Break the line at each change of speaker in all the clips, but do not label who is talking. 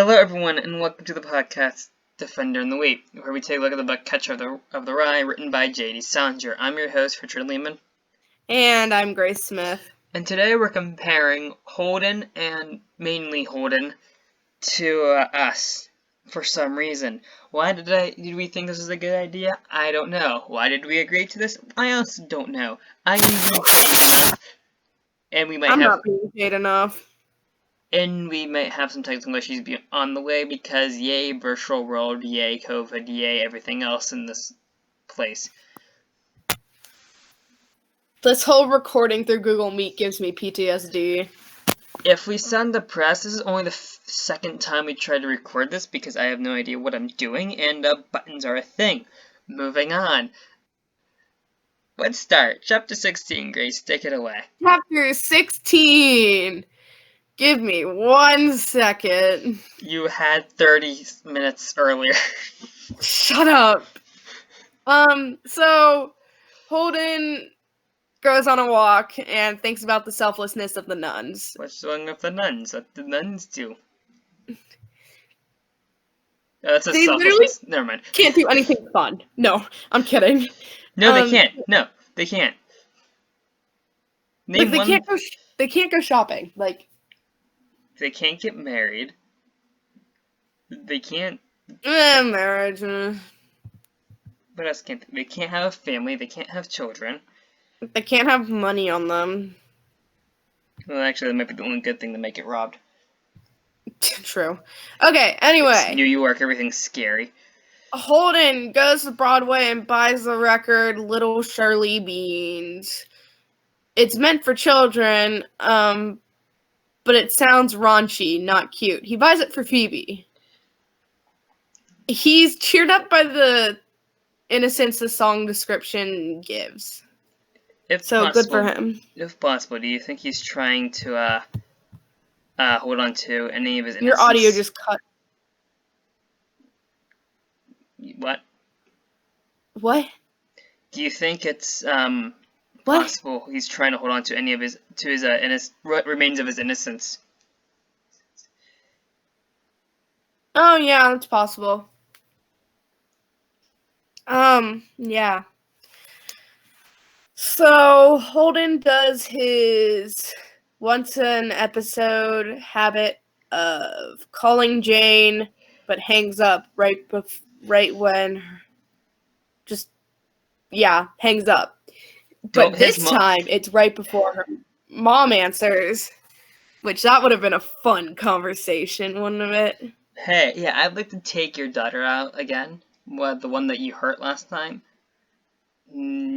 Hello everyone, and welcome to the podcast Defender in the Week, where we take a look at the book Catcher of the Rye, written by J.D. Salinger. I'm your host, Richard Lehman.
And I'm Grace Smith.
And today we're comparing Holden, and mainly Holden, to us, for some reason. Why did we think this was a good idea? I don't know. Why did we agree to this? I also don't know. I'm being paid enough, and
I'm not being paid enough.
And we might have some technical issues on the way because yay virtual world, yay COVID, yay everything else in this place.
This whole recording through Google Meet gives me PTSD.
If we send the press, this is only the second time we tried to record this because I have no idea what I'm doing and buttons are a thing. Moving on. Let's start. Chapter 16, Grace, take it away.
Chapter 16! Give me 1 second.
You had 30 minutes earlier.
Shut up. So Holden goes on a walk and thinks about the selflessness of the nuns.
What's wrong with the nuns? What did the nuns do? That's a
They
selfishness. Never mind.
Can't do anything fun. No, I'm kidding.
No, they can't. No, they can't.
Like, they can't go shopping. Like,
they can't get married. They can't.
Marriage.
What else can't they? They can't have a family. They can't have children.
They can't have money on them.
Well, actually, that might be the only good thing to make it robbed.
True. Okay, anyway.
It's New York, everything's scary.
Holden goes to Broadway and buys the record Little Shirley Beans. It's meant for children, but it sounds raunchy, not cute. He buys it for Phoebe. He's cheered up by the innocence the song description gives. Good for him.
If possible, do you think he's trying to hold on to any of his innocence?
Your audio just cut.
What?
What?
Do you think it's possible he's trying to hold on to any of his what remains of his innocence?
Oh yeah, that's possible. Yeah. So Holden does his once an episode habit of calling Jane, but hangs up hangs up. But this time, it's right before her mom answers, which that would have been a fun conversation, wouldn't it?
Hey, yeah, I'd like to take your daughter out again. What, the one that you hurt last time? Maybe.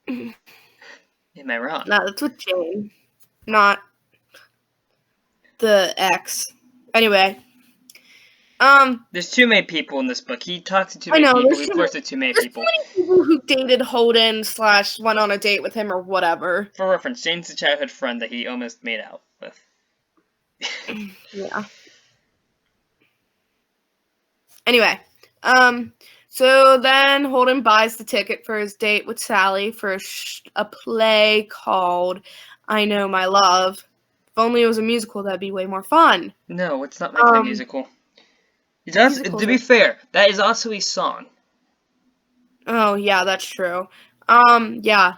Am I wrong?
No, that's with Jane, not the ex. Anyway.
There's too many people in this book. He talks to too many people. He flirts with too many people.
There's too many people who dated Holden / went on a date with him or whatever.
For reference, Jane's a childhood friend that he almost made out with.
Yeah. Anyway, so then Holden buys the ticket for his date with Sally for a play called I Know My Love. If only it was a musical, that'd be way more fun.
No, it's not making a musical. It does. To be fair, that is also a song.
Oh, yeah, that's true. Yeah.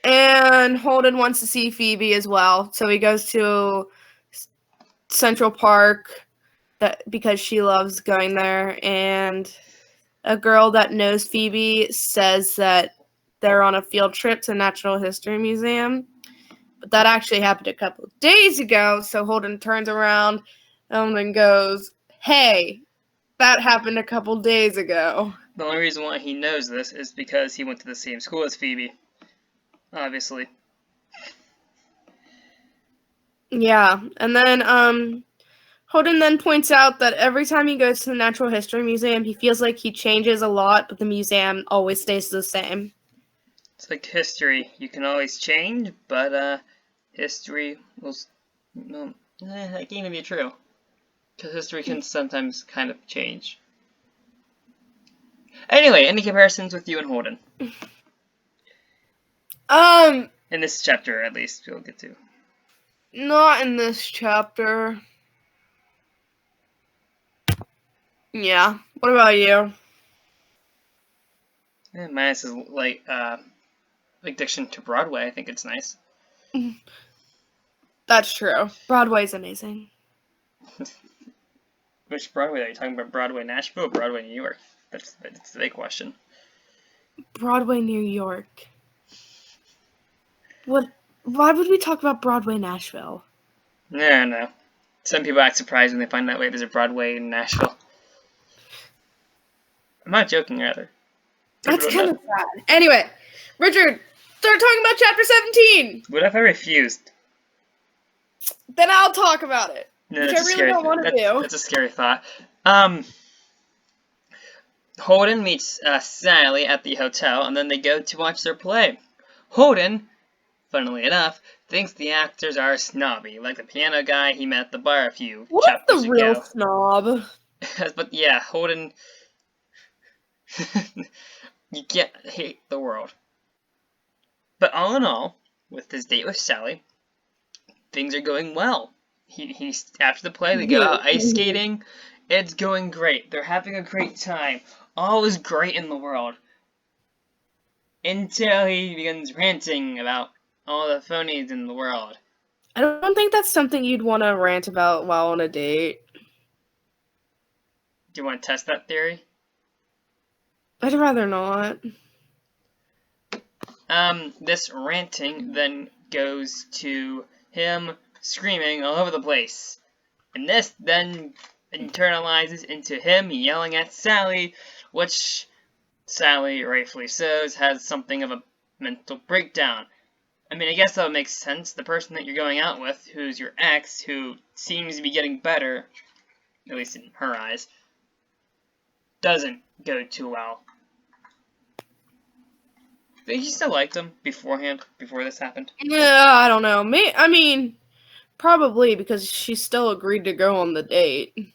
And Holden wants to see Phoebe as well, so he goes to Central Park because she loves going there, and a girl that knows Phoebe says that they're on a field trip to Natural History Museum. But that actually happened a couple of days ago, so Holden turns around and goes, hey, that happened a couple days ago.
The only reason why he knows this is because he went to the same school as Phoebe. Obviously.
Yeah, and then, Holden then points out that every time he goes to the Natural History Museum, he feels like he changes a lot, but the museum always stays the same.
It's like history. You can always change, but, history will... No, that can't even be true. Because history can sometimes kind of change. Anyway, any comparisons with you and Holden? In this chapter, at least, we'll get to.
Not in this chapter. Yeah. What about you?
Minus is like addiction to Broadway. I think it's nice.
That's true. Broadway's amazing.
Which Broadway are you talking about? Broadway Nashville or Broadway New York? That's the big question.
Broadway, New York. What? Why would we talk about Broadway, Nashville?
No. Some people act surprised when they find out wait, there's a Broadway in Nashville. I'm not joking, rather.
That's kind of sad. Anyway, Richard, start talking about chapter 17.
What if I refused?
Then I'll talk about it.
No,
which I really don't want to do.
That's a scary thought. Holden meets Sally at the hotel, and then they go to watch their play. Holden, funnily enough, thinks the actors are snobby, like the piano guy he met at the bar a few chapters ago.
What the real snob?
But yeah, Holden... You can't hate the world. But all in all, with his date with Sally, things are going well. He's after the play, they go out ice skating. It's going great. They're having a great time. All is great in the world. Until he begins ranting about all the phonies in the world.
I don't think that's something you'd want to rant about while on a date.
Do you want to test that theory?
I'd rather not.
This ranting then goes to him screaming all over the place. And this then internalizes into him yelling at Sally, which Sally, rightfully so, has something of a mental breakdown. I mean, I guess that would make sense. The person that you're going out with, who's your ex, who seems to be getting better, at least in her eyes, doesn't go too well. Did you still like them beforehand, before this happened?
Yeah, I don't know. I mean, probably because she still agreed to go on the date.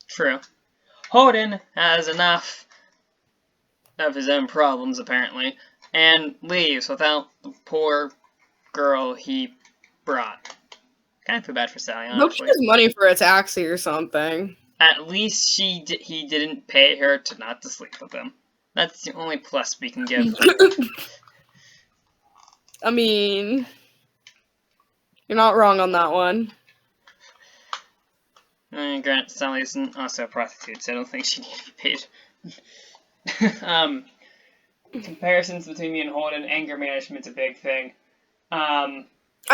True. Holden has enough of his own problems, apparently, and leaves without the poor girl he brought. Kind of feel bad for Sally, honestly.
Hope she has money for a taxi or something.
At least he didn't pay her not to sleep with him. That's the only plus we can give.
I mean, you're not wrong on that one.
Grant, Sally isn't also a prostitute, so I don't think she needs to be paid. Comparisons between me and Holden, anger management's a big thing.
I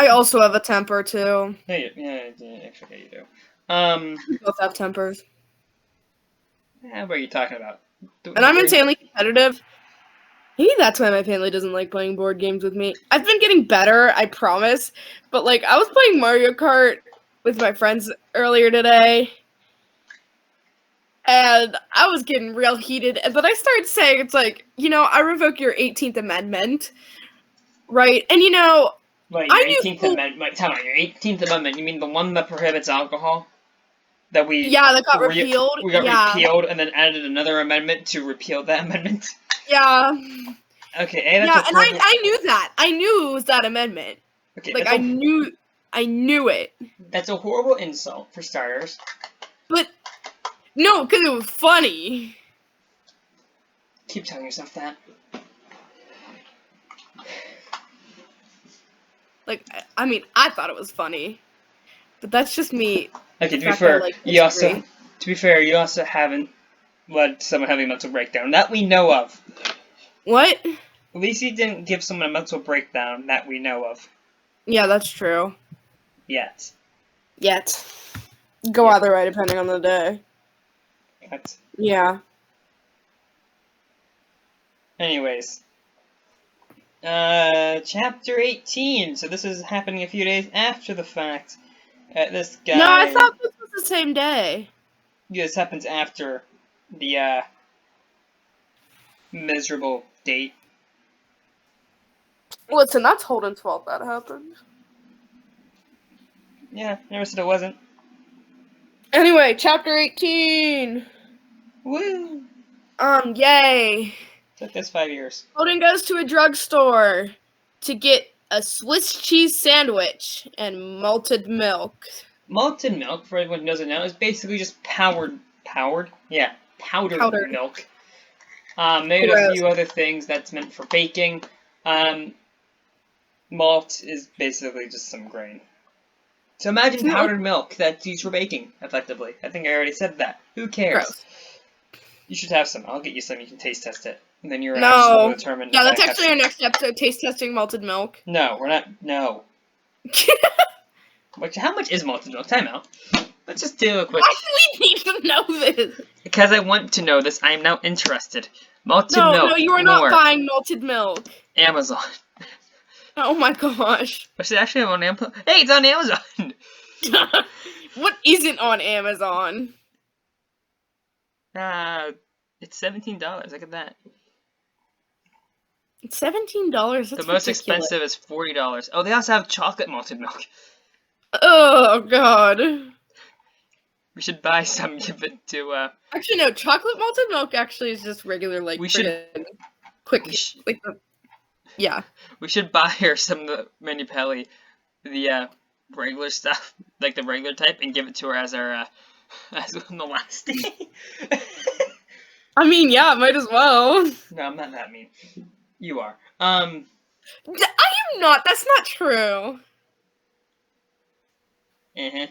also have a temper, too.
Yeah, actually, you do.
We both have tempers.
What are you talking about?
And I'm insanely competitive. Maybe that's why my family doesn't like playing board games with me. I've been getting better, I promise. But, like, I was playing Mario Kart with my friends earlier today. And I was getting real heated. And then I started saying, it's like, I revoke your 18th Amendment. Right? And,
Wait, your 18th Amendment. Wait, tell me, your 18th Amendment, you mean the one that prohibits alcohol? That got
repealed.
We got repealed and then added another amendment to repeal that amendment.
Yeah.
Okay.
I knew that. I knew it was that amendment.
Okay.
Like I knew it.
That's a horrible insult for starters.
But no, because it was funny.
Keep telling yourself that.
Like, I mean, I thought it was funny, but that's just me.
Okay, to be fair, you also haven't led someone having a mental breakdown that we know of.
What?
At least you didn't give someone a mental breakdown that we know of.
Yeah, that's true.
Yet.
Go either way, depending on the day.
What?
Yeah.
Anyways. Chapter 18. So this is happening a few days after the fact. This guy...
No, I thought this was the same day.
Yeah, this happens after the, miserable date.
Listen, that's Holden's fault that happened.
Yeah, never said it wasn't.
Anyway, chapter 18!
Woo!
Yay!
Took us 5 years.
Holden goes to a drugstore to get a Swiss cheese sandwich, and malted milk.
Malted milk, for anyone who doesn't know, is basically just powdered
Powdered.
milk. Maybe a
Gross.
few other things that's meant for baking. Malt is basically just some grain. So imagine
It's not
powdered milk that's used for baking, effectively. I think I already said that. Who cares?
gross.
You should have some. I'll get you some. You can taste test it. And then your
No.
actions will determine
Yeah,
if
that's
I have
actually
some.
our next episode, taste testing malted milk.
No, we're not. No. How much is malted milk? Time out. Let's just do a quick...
Why do we need to know this?
Because I want to know this. I am now interested. Malted milk.
No, you are
more.
not buying malted milk.
Amazon.
Oh my gosh.
Was it actually on Amazon? Hey, it's on Amazon!
What isn't on Amazon?
It's $17. Look at that.
It's $17. That's
The most
ridiculous.
expensive is $40. Oh, they also have chocolate malted milk.
Oh god.
We should buy some, give it to,
Actually, no. Chocolate malted milk actually is just regular, like,
We should-
friggin' quick,
we sh-
like, yeah.
We should buy her some of the Manipelli, the, regular stuff, like the regular type, and give it to her as our, as on the last day.
I mean, yeah, might as well.
No, I'm not that mean. You are.
I am not. That's not true.
Uh-huh.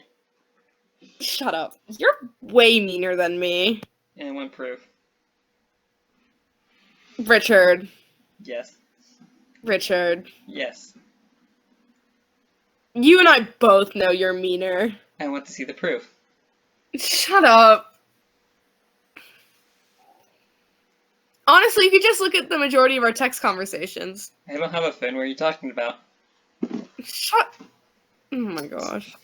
Shut up. You're way meaner than me.
And one proof.
Richard.
Yes.
Richard.
Yes.
You and I both know you're meaner.
I want to see the proof.
Shut up. Honestly, you could just look at the majority of our text conversations.
I don't have a phone. What are you talking about?
Shut. Oh my gosh.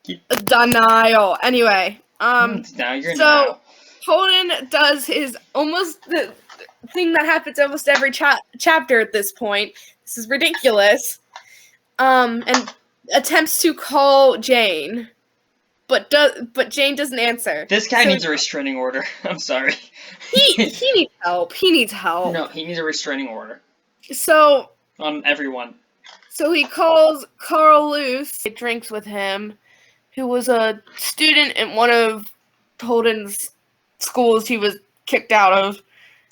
Keep-
Denial. Anyway,
now you're
so
now.
Holden does his almost the thing that happens almost every chapter at this point. This is ridiculous. And attempts to call Jane, but Jane doesn't answer.
This guy
So
needs a restraining order. I'm sorry.
He needs help. He needs help.
No, he needs a restraining order
So
on everyone.
he calls Carl Luce. He drinks with him, who was a student in one of Holden's schools he was kicked out of.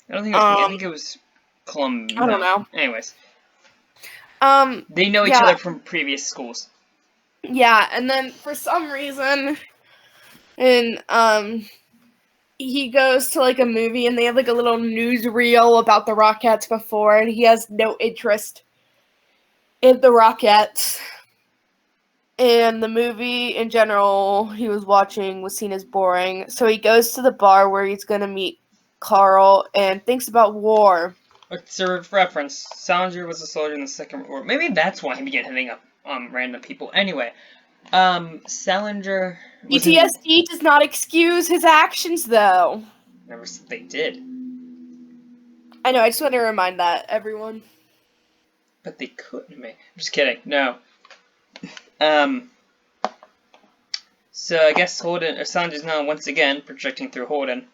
I don't think it was me. I think it was Columbia.
I don't know.
Anyways,
Um,
they know each
Yeah.
other from previous schools.
yeah, and then for some reason, and he goes to like a movie and they have like a little newsreel about the Rockettes before, and he has no interest in the Rockettes. And the movie in general he was watching was seen as boring. So he goes to the bar where he's gonna meet Carl and thinks about war.
It's a reference. Salinger was a soldier in the Second World War. Maybe that's why he began hitting up random people. Anyway, Salinger. was in-
PTSD does not excuse his actions, though.
Never said they did,
I know, I just want to remind that, everyone.
but they couldn't. I'm just kidding. No. So I guess Salinger's now once again projecting through Holden.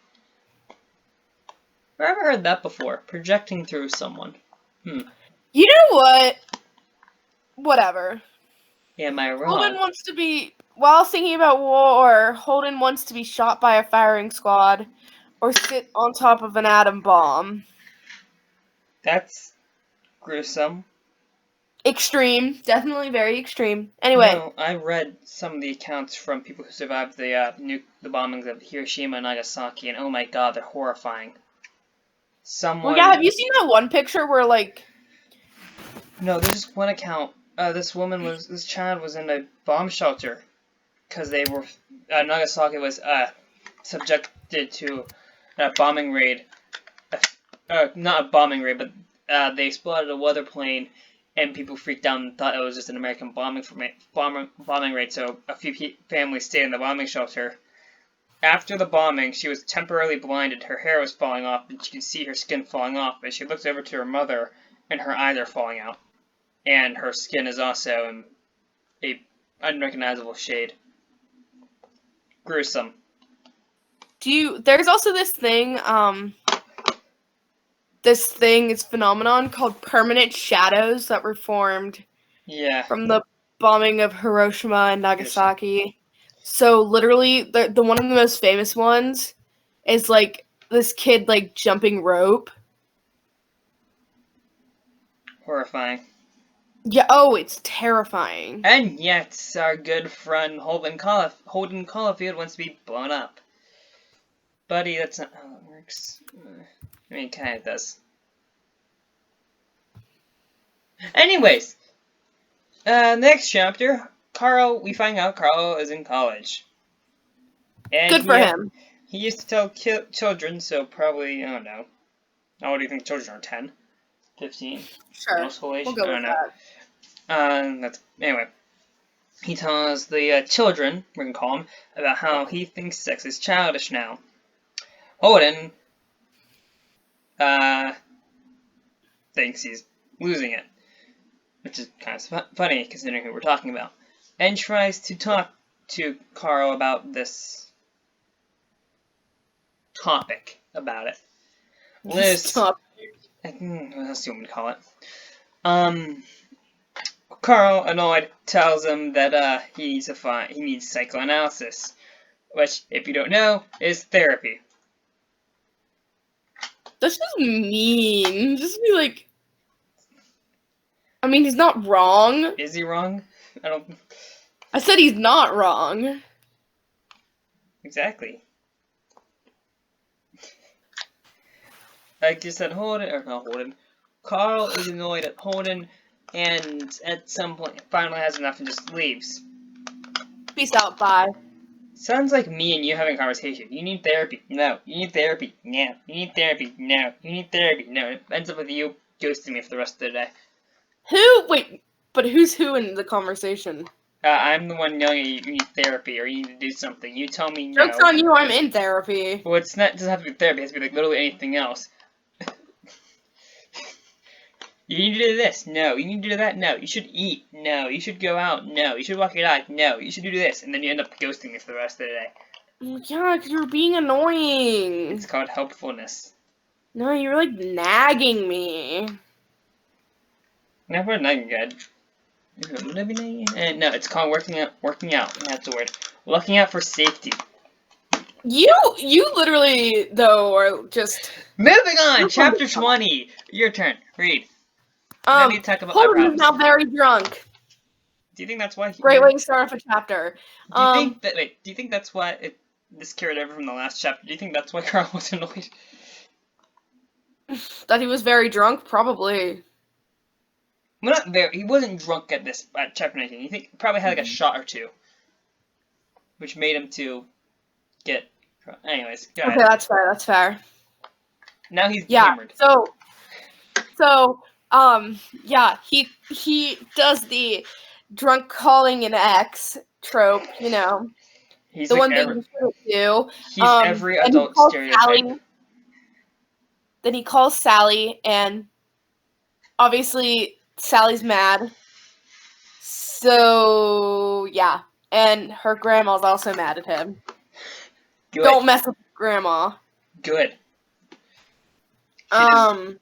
I've never heard that before. Projecting through someone.
You know what? Whatever.
Am I
Holden
wrong?
wants to be, while thinking about war, Holden wants to be shot by a firing squad or sit on top of an atom bomb.
That's gruesome.
Extreme. Definitely very extreme. Anyway.
No, I read some of the accounts from people who survived the bombings of Hiroshima and Nagasaki, and oh my god, they're horrifying.
Well, yeah, have you seen that one picture where, like...
No, there's just one account. This child was in a bomb shelter because they were Nagasaki was subjected to a bombing raid. Not a bombing raid, but they exploded a weather plane, and people freaked out and thought it was just an American bombing raid. So a few families stayed in the bombing shelter. After the bombing, she was temporarily blinded. Her hair was falling off, and she could see her skin falling off. And she looks over to her mother, and her eyes are falling out. And her skin is also in a unrecognizable shade. Gruesome.
There's also this thing, this thing, this phenomenon called permanent shadows that were formed
Yeah.
from the bombing of Hiroshima and Nagasaki. So literally, the one of the most famous ones is like this kid like jumping rope.
Horrifying.
Yeah. Oh, it's terrifying.
And yet, our good friend Holden Caulfield wants to be blown up. Buddy, that's not how it works. I mean, kind of does. Anyways, next chapter, we find out Carl is in college. And
Good for him.
He used to tell children, so probably, I don't know. How old do you think children are? 10? 15?
Sure.
Middle school-ish?
We'll go
I don't
with
know. Anyway. He tells the children, we're gonna call him, about how he thinks sex is childish now. Holden thinks he's losing it, which is kind of funny considering who we're talking about, and tries to talk to Carl about this topic about it. Liz, what else do you want me to call it? Carl, annoyed, tells him that he needs psychoanalysis, which, if you don't know, is therapy.
That's just mean. Just be like, I mean, he's not wrong.
Is he wrong?
I said he's not wrong.
Exactly. Like you said, Carl is annoyed at Holden, and at some point finally has enough and just leaves.
Peace out, bye.
Sounds like me and you having a conversation. You need therapy. No. You need therapy. No. You need therapy. No. You need therapy. No. It ends up with you ghosting me for the rest of the day.
Wait, but who's who in the conversation?
I'm the one yelling at you need therapy or you need to do something. You tell me no.
Joke's on you, I'm in therapy.
Well, it doesn't have to be therapy. It has to be like literally anything else. You need to do this. No. You need to do that. No. You should eat. No. You should go out. No. You should walk your dog. No. You should do this. And then you end up ghosting me for the rest of the day.
Yeah, because you're being annoying.
It's called helpfulness.
No, you're like nagging me.
Never nagging, good. No, it's called working out. That's the word. Looking out for safety.
You literally, though, are just...
Moving on! Chapter 20! Your turn. Read.
Holden is now very drunk.
Do you think that's why...
Great way to start off a chapter.
Do you think that's why this carried over from the last chapter? Do you think that's why Carl was annoyed?
That he was very drunk? Probably.
Well, not very. He wasn't drunk at chapter 19. You think probably had like a shot or two. Which made him to get... Anyways, go ahead.
Okay, that's fair.
Now he's
hammered. He does the drunk calling an ex trope, you know.
He's
the
like
one thing you shouldn't do.
He's every adult stereotype.
Then he calls Sally, and obviously Sally's mad. So, yeah. And her grandma's also mad at him.
Good.
Don't mess with grandma.
Good.
And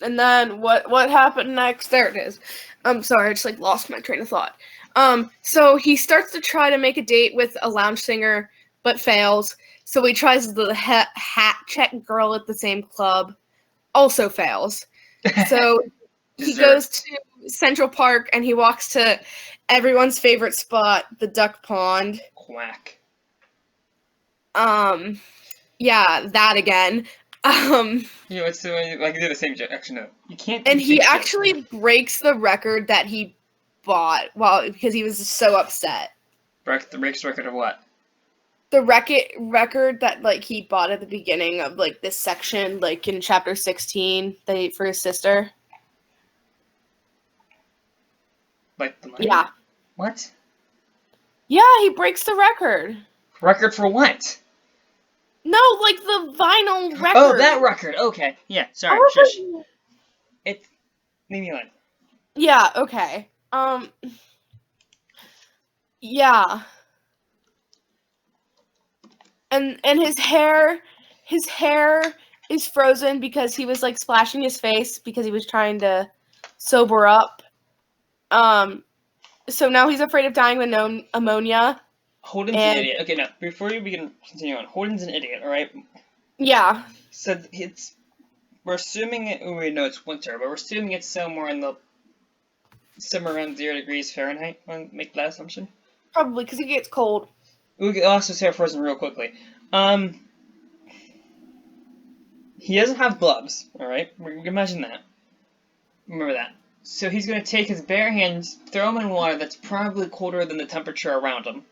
then what happened next? There it is. I'm sorry, I just lost my train of thought. So he starts to try to make a date with a lounge singer, but fails. So he tries the hat check girl at the same club, also fails. So he goes to Central Park and he walks to everyone's favorite spot, the duck pond.
Quack.
Yeah, that again.
Yeah, it's like he did the same joke. Actually, no, you can't.
And he actually breaks the record that he bought because he was so upset.
Breaks the record of what?
The record that he bought at the beginning of this section, in chapter 16, for his sister.
Like the money?
Yeah.
What?
Yeah, he breaks the record.
Record for what?
No, the vinyl record.
Oh, that record. Okay. Yeah, sorry. Shush. Leave me alone.
Yeah, okay. Yeah. And his hair is frozen because he was like splashing his face because he was trying to sober up. So now he's afraid of dying with ammonia.
Holden's an
And
idiot. Okay, now before we begin continue on, Holden's an idiot. All right.
yeah,
So we're assuming we know it's winter, but we're assuming it's somewhere around 0 degrees Fahrenheit. Want to make that assumption?
probably because he gets cold.
We could also say frozen real quickly. He doesn't have gloves. All right. Imagine that. Remember that. So he's going to take his bare hands, throw them in water that's probably colder than the temperature around him,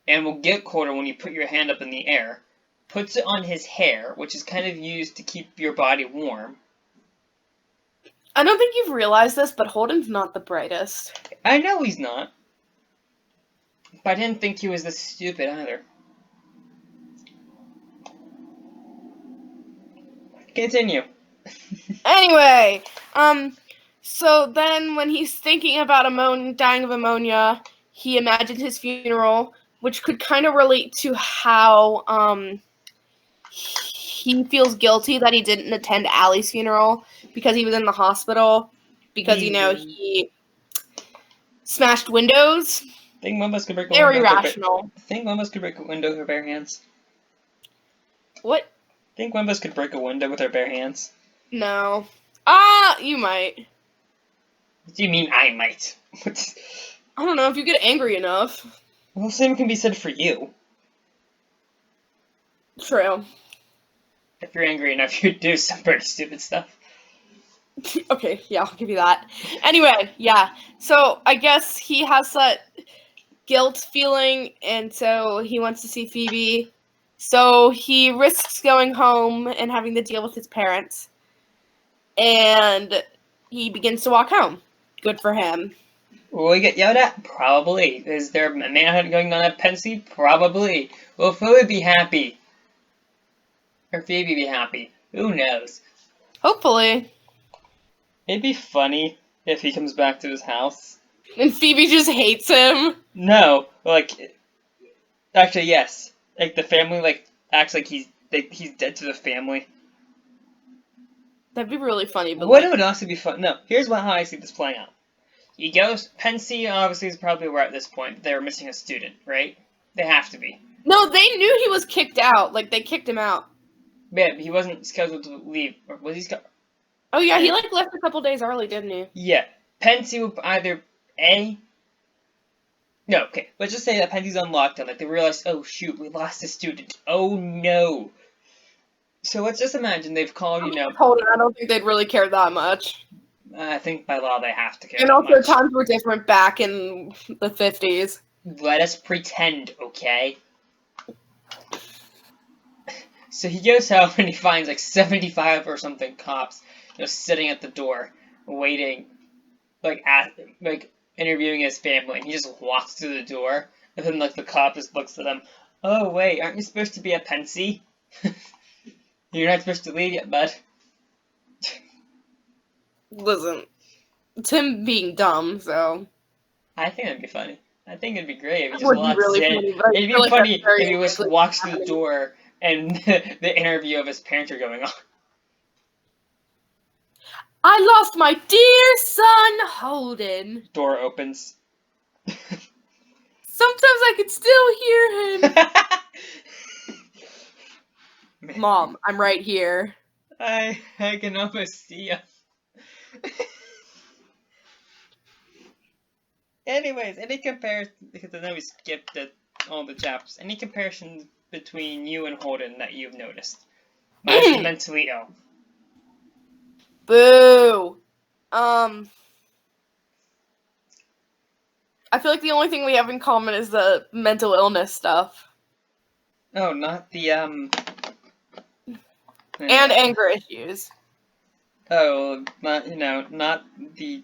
and will get colder when you put your hand up in the air. Puts it on his hair, which is kind of used to keep your body warm.
I don't think you've realized this, but Holden's not the brightest.
I know he's not, but I didn't think he was this stupid either. Continue.
Anyway, so then when he's thinking about dying of ammonia, he imagined his funeral, which could kind of relate to how he feels guilty that he didn't attend Allie's funeral because he was in the hospital because he smashed windows.
Think one of us could break a
Very
window.
rational.
Think one of us could break a window with our bare hands.
What?
Think one of us could break a window with our bare hands.
No. You might.
What do you mean I might?
I don't know, if you get angry enough.
Well, the same can be said for you.
True.
If you're angry enough, you'd do some pretty stupid stuff.
Okay, yeah, I'll give you that. Anyway, yeah. So I guess he has that guilt feeling, and so he wants to see Phoebe. So he risks going home and having to deal with his parents. And he begins to walk home. Good for him.
Will we get yelled at? Probably. Is there a manhunt going on at Pensy? Probably. Will Phoebe be happy? Or Phoebe be happy? Who knows?
Hopefully.
It'd be funny if he comes back to his house.
And Phoebe just hates him.
No, like, actually, yes. Like, the family, like, acts like he's dead to the family.
That'd be really funny, but
What would also be fun? No, here's how I see this playing out. He goes, Pensy obviously is probably aware at this point they were missing a student, right? They have to be.
No, they knew he was kicked out. Like, they kicked him out.
Yeah, he wasn't scheduled to leave. Or was he scheduled?
Oh, yeah, he, like, left a couple days early, didn't he?
Yeah. Pensy would either, No, okay, let's just say that Pensy's on lockdown. Like, they realized, oh, shoot, we lost a student. Oh, no. So let's just imagine they've called,
I don't think they'd really care that much.
I think by law they have to care
And
that
also,
much.
times were different back in the 50s.
Let us pretend, okay? So he goes home and he finds like 75 or something cops, sitting at the door, waiting, like interviewing his family. And he just walks through the door, and then like the cop just looks at him. Oh wait, aren't you supposed to be at Pensy? You're not supposed to leave yet, bud.
Listen, it's him being dumb, so.
I think that'd be funny. I think it'd be great if he just
Would be
walks
really
in.
funny, but I
It'd be
feel like
funny
that's very
if he just
unlikely
walks
to
through the
happen.
door and the interview of his parents are going on.
I lost my dear son, Holden.
Door opens.
Sometimes I can still hear him. Mom, I'm right here.
I can almost see you. Anyways, any comparison, because I know we skipped all the chapters, any comparisons between you and Holden that you've noticed? Mine's mentally ill.
Boo. I feel like the only thing we have in common is the mental illness stuff.
Oh, not the,
And anger issues.
Oh, not the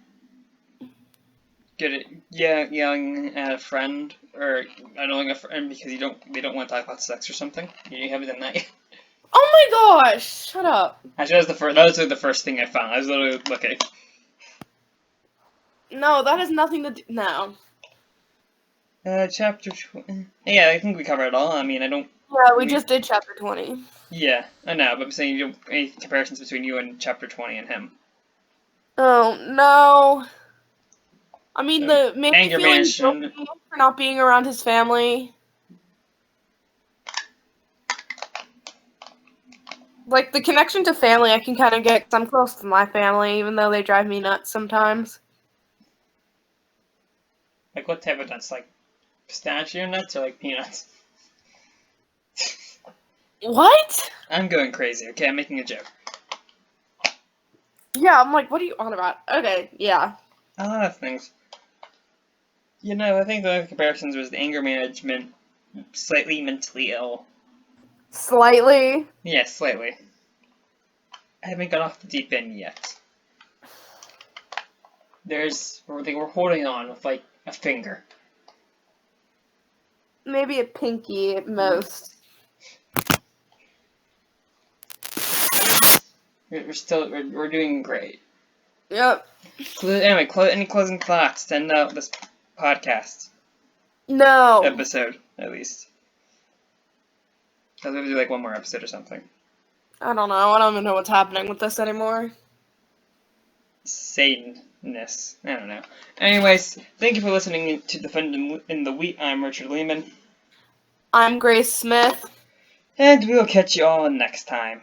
young friend, or annoying a friend because they don't want to talk about sex or something. You haven't done that yet.
Oh my gosh! Shut up.
Actually, that was the first thing I found. I was literally looking.
No, that has nothing to do. No.
Chapter 20. Yeah, I think we covered it all. I mean, I don't
Yeah, we just did chapter 20.
Yeah, I know, but I'm saying any comparisons between you and chapter 20 and him.
Oh, no. I mean, the maybe
Anger
feeling
management.
guilty for not being around his family. Like, the connection to family I can kind of get, 'cause I'm close to my family, even though they drive me nuts sometimes.
Like, what type of nuts? Like, pistachio nuts or like peanuts?
What?
I'm going crazy, okay? I'm making a joke.
Yeah, I'm like, what are you on about? Okay, yeah.
A lot of things. You know, I think the other comparisons was the anger management, slightly mentally ill.
Slightly.
Yeah, slightly. I haven't got off the deep end yet. They were holding on with like a finger.
Maybe a pinky at most.
We're doing great.
Yep.
Anyway, any closing thoughts to end out this podcast
No.
episode, at least. I'll maybe do like one more episode or something.
I don't know. I don't even know what's happening with this anymore.
Satanness. I don't know. Anyways, thank you for listening to the Fun in the Wheat. I'm Richard Lehman.
I'm Grace Smith.
And we'll catch you all next time.